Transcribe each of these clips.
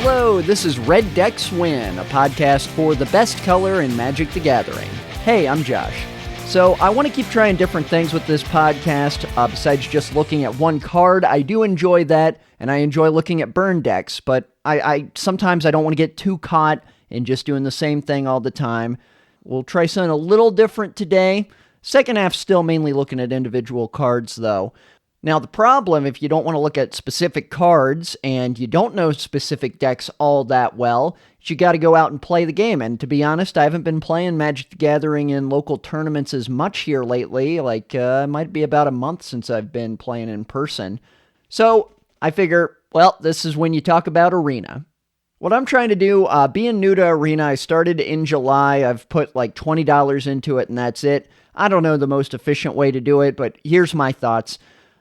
Hello, this is Red Decks Win, a podcast for the best color in Magic the Gathering. Hey, I'm Josh. So I want to keep trying different things with this podcast, besides just looking at one card. I do enjoy that, and I enjoy looking at burn decks, but I sometimes I don't want to get too caught in just doing the same thing all the time. We'll try something a little different today. Second half still mainly looking at individual cards, though. Now, the problem, if you don't want to look at specific cards and you don't know specific decks all that well, is you got to go out and play the game. And to be honest, I haven't been playing Magic the Gathering in local tournaments as much here lately. It might be about a month since I've been playing in person. So I figure, well, this is when you talk about Arena. What I'm trying to do, being new to Arena, I started in July. I've put like $20 into it and that's it. I don't know the most efficient way to do it, but here's my thoughts.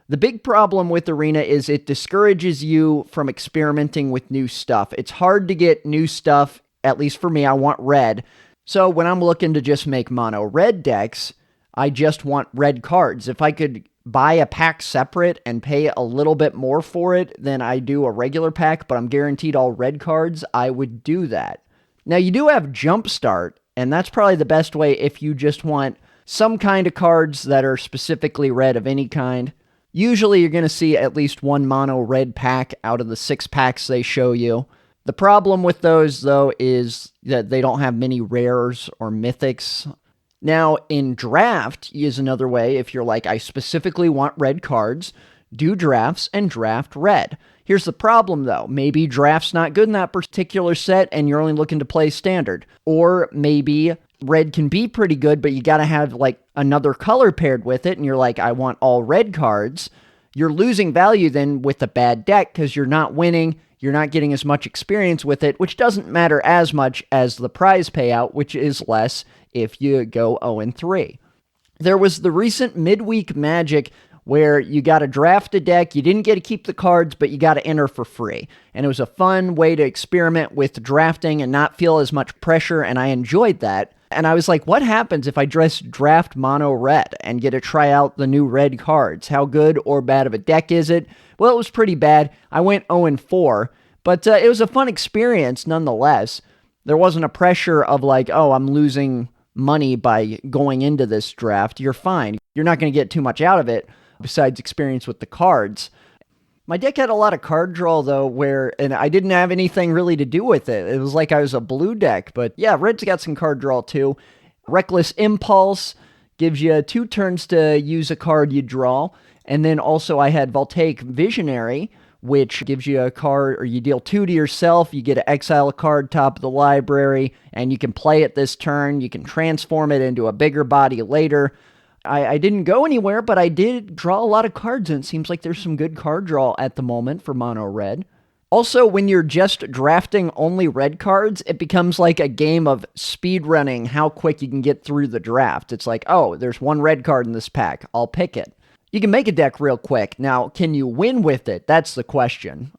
The big problem with Arena is it discourages you from experimenting with new stuff. It's hard to get new stuff, at least for me. I want red. So when I'm looking to just make mono red decks, I just want red cards. If I could buy a pack separate and pay a little bit more for it than I do a regular pack, but I'm guaranteed all red cards, I would do that. Now, you do have Jumpstart, and that's probably the best way if you just want some kind of cards that are specifically red of any kind. Usually you're going to see at least one mono red pack out of the 6 packs they show you. The problem with those, though, is that they don't have many rares or mythics. Now, in draft is another way. If you're like, I specifically want red cards, do drafts and draft red. Here's the problem, though. Maybe draft's not good in that particular set and you're only looking to play standard. Or maybe red can be pretty good, but you got to have like another color paired with it, and you're like, I want all red cards. You're losing value then with a bad deck because you're not winning, you're not getting as much experience with it, which doesn't matter as much as the prize payout, which is less if you go 0-3. There was the recent midweek Magic where you got to draft a deck, you didn't get to keep the cards, but you got to enter for free. And it was a fun way to experiment with drafting and not feel as much pressure, and I enjoyed that. And I was like, what happens if I just draft mono red and get to try out the new red cards? How good or bad of a deck is it? Well, it was pretty bad. I went 0-4, but it was a fun experience nonetheless. There wasn't a pressure of like, oh, I'm losing money by going into this draft. You're fine. You're not going to get too much out of it besides experience with the cards. My deck had a lot of card draw, though, and I didn't have anything really to do with it. It was like I was a blue deck, but yeah, red's got some card draw, too. Reckless Impulse gives you 2 turns to use a card you draw, and then also I had Voltaic Visionary, which gives you a card, or you deal 2 to yourself, you get to exile a card top of the library, and you can play it this turn, you can transform it into a bigger body later. I didn't go anywhere, but I did draw a lot of cards, and it seems like there's some good card draw at the moment for mono red. Also, when you're just drafting only red cards, it becomes like a game of speedrunning how quick you can get through the draft. It's like, oh, there's 1 red card in this pack, I'll pick it. You can make a deck real quick. Now, can you win with it? That's the question.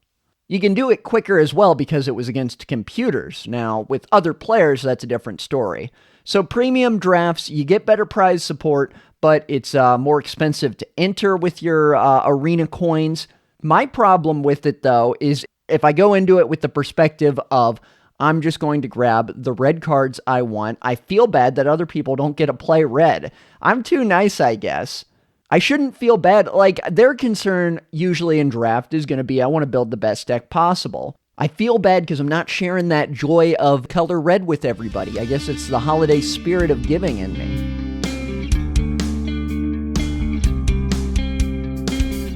You can do it quicker as well because it was against computers. Now, with other players, that's a different story. So premium drafts, you get better prize support, but it's more expensive to enter with your Arena coins. My problem with it, though, is if I go into it with the perspective of I'm just going to grab the red cards I want, I feel bad that other people don't get to play red. I'm too nice, I guess. I shouldn't feel bad. Like, their concern usually in draft is going to be, I want to build the best deck possible. I feel bad because I'm not sharing that joy of color red with everybody. I guess it's the holiday spirit of giving in me.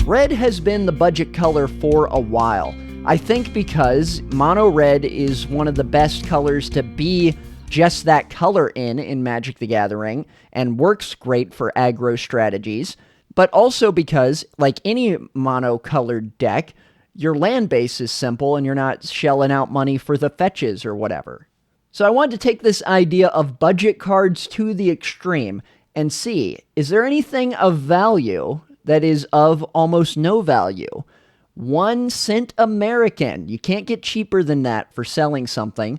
Red has been the budget color for a while. I think because mono red is one of the best colors to be just that color in Magic the Gathering, and works great for aggro strategies, but also because, like any mono-colored deck, your land base is simple and you're not shelling out money for the fetches or whatever. So I wanted to take this idea of budget cards to the extreme and see, is there anything of value that is of almost no value? 1 cent American. You can't get cheaper than that for selling something.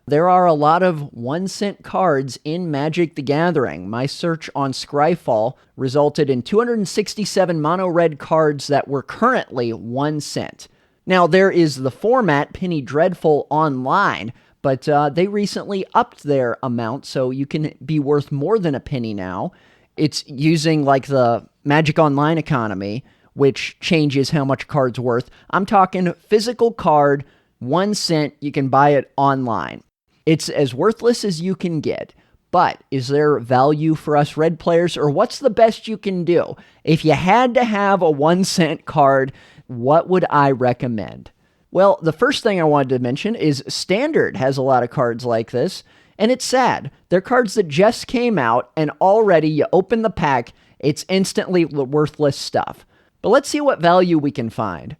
There are a lot of 1 cent cards in Magic the Gathering. My search on Scryfall resulted in 267 mono red cards that were currently 1 cent. Now, there is the format Penny Dreadful Online, but they recently upped their amount, so you can be worth more than a penny now. It's using like the Magic Online economy, which changes how much a card's worth. I'm talking physical card, 1 cent, you can buy it online. It's as worthless as you can get. But is there value for us red players, or what's the best you can do? If you had to have a 1 cent card, what would I recommend? Well, the first thing I wanted to mention is Standard has a lot of cards like this, and it's sad. They're cards that just came out, and already you open the pack, it's instantly worthless stuff. But let's see what value we can find.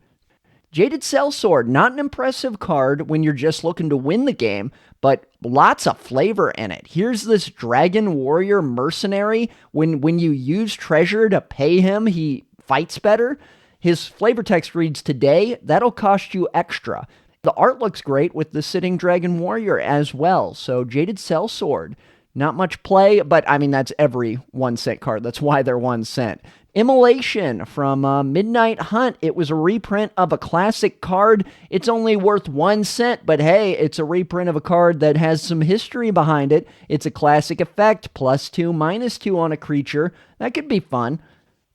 Jaded Sellsword, not an impressive card when you're just looking to win the game, but lots of flavor in it. Here's this Dragon Warrior mercenary. When you use treasure to pay him, he fights better. His flavor text reads, "Today, that'll cost you extra." The art looks great with the sitting Dragon Warrior as well. So Jaded Sellsword, not much play, but I mean, that's every 1 cent card. That's why they're 1 cent. Immolation from Midnight Hunt. It was a reprint of a classic card. It's only worth 1 cent, but hey, it's a reprint of a card that has some history behind it. It's a classic effect, +2, -2 on a creature. That could be fun.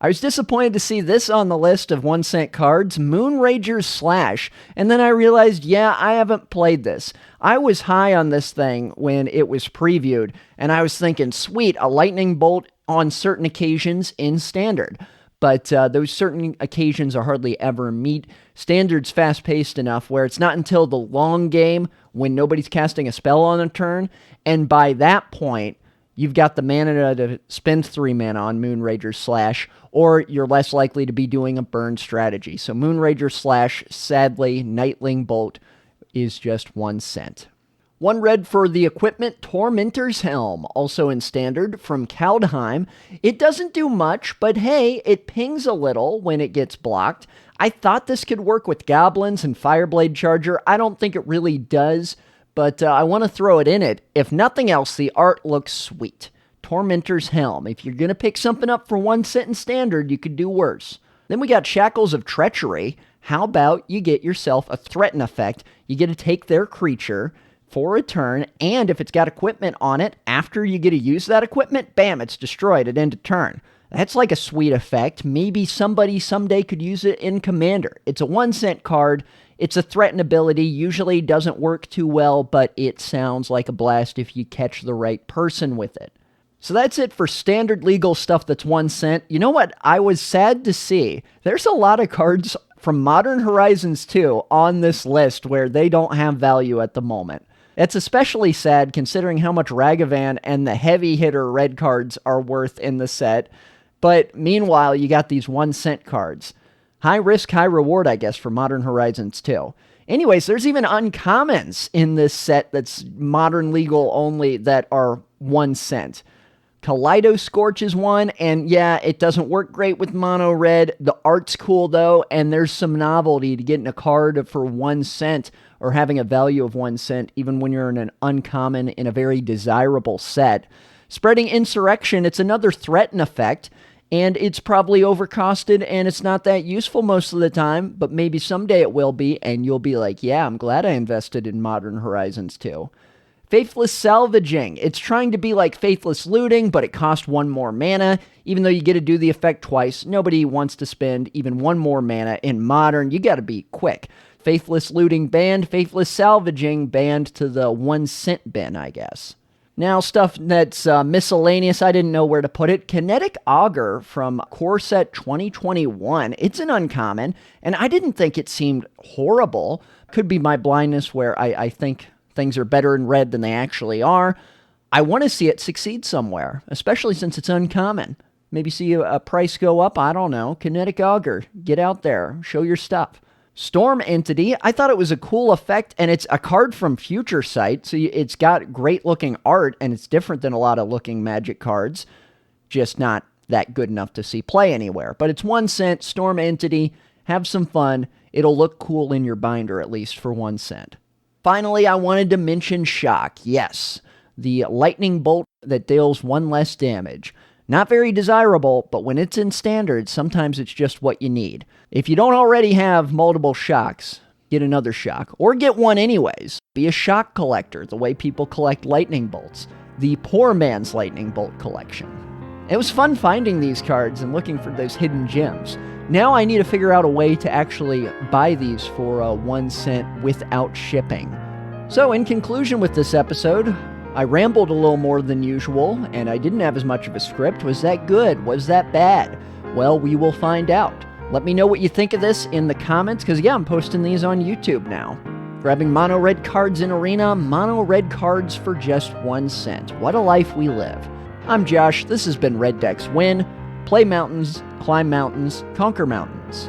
I was disappointed to see this on the list of 1 cent cards, Moonrager's Slash, and then I realized, yeah, I haven't played this. I was high on this thing when it was previewed, and I was thinking, sweet, a lightning bolt on certain occasions in Standard. But those certain occasions are hardly ever meet. Standard's fast-paced enough where it's not until the long game when nobody's casting a spell on a turn, and by that point, you've got the mana to spend 3 mana on Moonrager Slash, or you're less likely to be doing a burn strategy. So Moonrager Slash, sadly, Nightling Bolt is just 1 cent. 1 red for the equipment, Tormentor's Helm, also in Standard, from Kaldheim. It doesn't do much, but hey, it pings a little when it gets blocked. I thought this could work with Goblins and Fireblade Charger. I don't think it really does, but I want to throw it in it. If nothing else, the art looks sweet. Tormentor's Helm. If you're going to pick something up for 1 cent in Standard, you could do worse. Then we got Shackles of Treachery. How about you get yourself a threaten effect? You get to take their creature for a turn, and if it's got equipment on it, after you get to use that equipment, bam, it's destroyed at end of turn. That's like a sweet effect. Maybe somebody someday could use it in Commander. It's a 1 cent card. It's a threaten ability. Usually doesn't work too well, but it sounds like a blast if you catch the right person with it. So that's it for Standard legal stuff that's 1 cent. You know what I was sad to see? There's a lot of cards from Modern Horizons 2 on this list where they don't have value at the moment. It's especially sad considering how much Ragavan and the heavy hitter red cards are worth in the set. But meanwhile, you got these 1 cent cards. High risk, high reward, I guess, for Modern Horizons 2. Anyways, there's even uncommons in this set that's modern legal only that are 1 cent. Kaleido Scorch is one, and yeah, it doesn't work great with mono red. The art's cool though, and there's some novelty to getting a card for 1 cent or having a value of 1 cent, even when you're in an uncommon in a very desirable set. Spreading Insurrection, it's another threaten effect, and it's probably overcosted, and it's not that useful most of the time, but maybe someday it will be, and you'll be like, yeah, I'm glad I invested in Modern Horizons 2. Faithless Salvaging. It's trying to be like Faithless Looting, but it costs 1 more mana. Even though you get to do the effect twice, nobody wants to spend even 1 more mana in Modern. You gotta be quick. Faithless Looting banned, Faithless Salvaging banned to the 1 cent bin, I guess. Now, stuff that's miscellaneous, I didn't know where to put it. Kinetic Augur from Core Set 2021. It's an uncommon, and I didn't think it seemed horrible. Could be my blindness where I think things are better in red than they actually are. I want to see it succeed somewhere, especially since it's uncommon. Maybe see a price go up, I don't know. Kinetic Augur, get out there, show your stuff. Storm Entity, I thought it was a cool effect, and it's a card from Future Sight, so it's got great looking art, and it's different than a lot of looking Magic cards, just not that good enough to see play anywhere. But it's 1 cent, Storm Entity, have some fun. It'll look cool in your binder, at least for 1 cent. Finally, I wanted to mention Shock. Yes, the lightning bolt that deals 1 less damage. Not very desirable, but when it's in Standard, sometimes it's just what you need. If you don't already have multiple Shocks, get another shock, or get one anyways. Be a shock collector, the way people collect lightning bolts. The poor man's lightning bolt collection. It was fun finding these cards and looking for those hidden gems. Now I need to figure out a way to actually buy these for 1 cent without shipping. So in conclusion with this episode, I rambled a little more than usual, and I didn't have as much of a script. Was that good? Was that bad? Well, we will find out. Let me know what you think of this in the comments, because yeah, I'm posting these on YouTube now. Grabbing mono red cards in Arena, mono red cards for just 1 cent. What a life we live. I'm Josh, this has been Red Decks Win. Play mountains, climb mountains, conquer mountains.